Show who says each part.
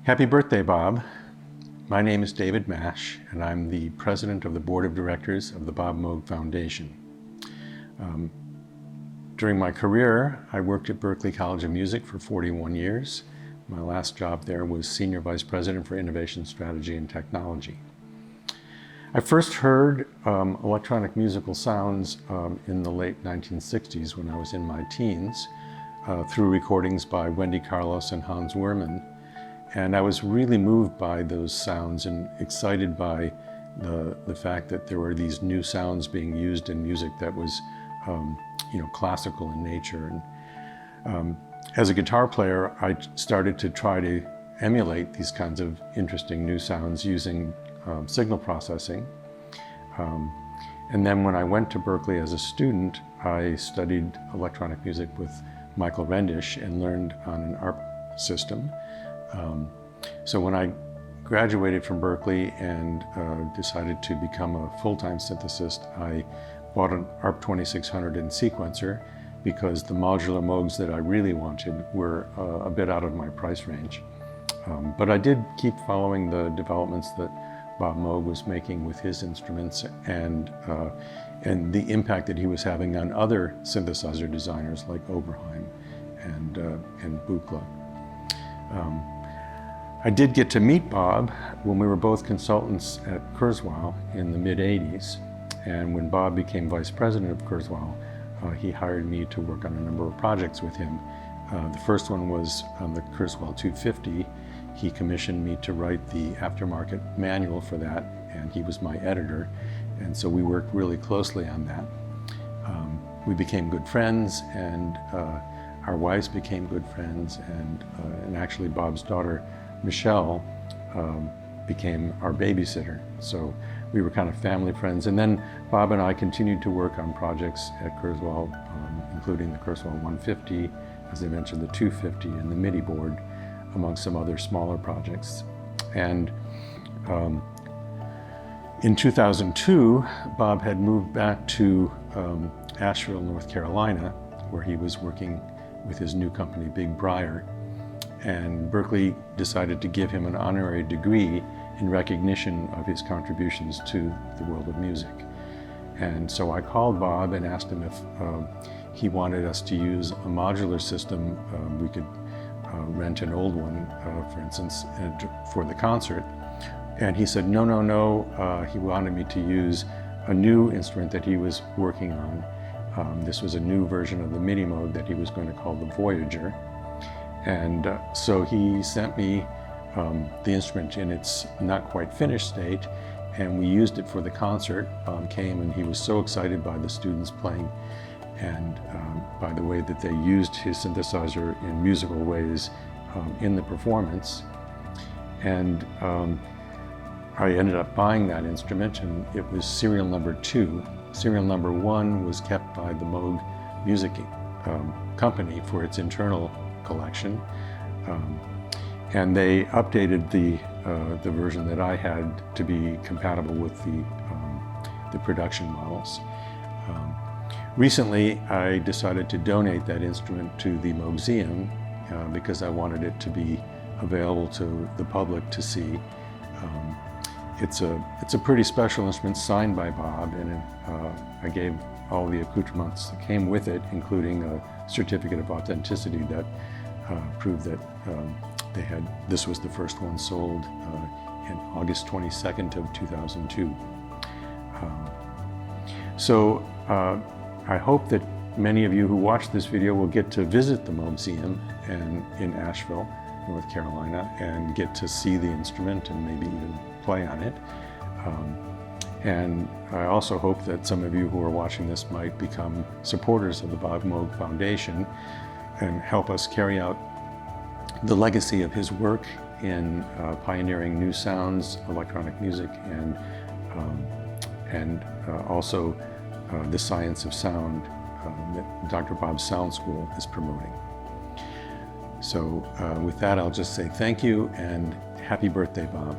Speaker 1: Happy birthday, Bob. My name is David Mash, and I'm the president of the board of directors of the Bob Moog Foundation. During my career, I worked at Berklee College of Music for 41 years. My last job there was Senior Vice President for Innovation Strategy and Technology. I first heard electronic musical sounds in the late 1960s when I was in my teens through recordings by Wendy Carlos and Hans Wurman. And I was really moved by those sounds and excited by the fact that there were these new sounds being used in music that was classical in nature. And as a guitar player, I started to try to emulate these kinds of interesting new sounds using signal processing. And then when I went to Berklee as a student, I studied electronic music with Michael Rendish and learned on an ARP system. So when I graduated from Berklee and decided to become a full-time synthesist, I bought an ARP 2600 in sequencer because the modular Moogs that I really wanted were a bit out of my price range. But I did keep following the developments that Bob Moog was making with his instruments and the impact that he was having on other synthesizer designers like Oberheim and Buchla. I did get to meet Bob when we were both consultants at Kurzweil in the mid-'80s. And when Bob became vice president of Kurzweil, he hired me to work on a number of projects with him. The first one was on the Kurzweil 250. He commissioned me to write the aftermarket manual for that, and he was my editor. And so we worked really closely on that. We became good friends, and our wives became good friends, and actually Bob's daughter, Michelle, became our babysitter. So we were kind of family friends. And then Bob and I continued to work on projects at Kurzweil, including the Kurzweil 150, as I mentioned, the 250 and the MIDI board, among some other smaller projects. And in 2002, Bob had moved back to Asheville, North Carolina, where he was working with his new company, Big Briar. And Berklee decided to give him an honorary degree in recognition of his contributions to the world of music. And so I called Bob and asked him if he wanted us to use a modular system. We could rent an old one, for instance, for the concert. And he said, no. He wanted me to use a new instrument that he was working on. This was a new version of the Minimoog that he was going to call the Voyager. And so he sent me the instrument in its not quite finished state, and we used it for the concert. Bob came and he was so excited by the students playing and by the way that they used his synthesizer in musical ways in the performance. And I ended up buying that instrument, and it was serial number 2. Serial number 1 was kept by the Moog Music Company for its internal collection, and they updated the version that I had to be compatible with the production models. Recently, I decided to donate that instrument to the Moogseum because I wanted it to be available to the public to see. It's a pretty special instrument signed by Bob, and I gave all the accoutrements that came with it, including a certificate of authenticity that proved that this was the first one sold in August 22nd of 2002. So I hope that many of you who watch this video will get to visit the Moogseum in Asheville, North Carolina, and get to see the instrument and maybe even play on it. And I also hope that some of you who are watching this might become supporters of the Bob Moog Foundation and help us carry out the legacy of his work in pioneering new sounds, electronic music, and also the science of sound that Dr. Bob's Sound School is promoting. So with that, I'll just say thank you and happy birthday, Bob.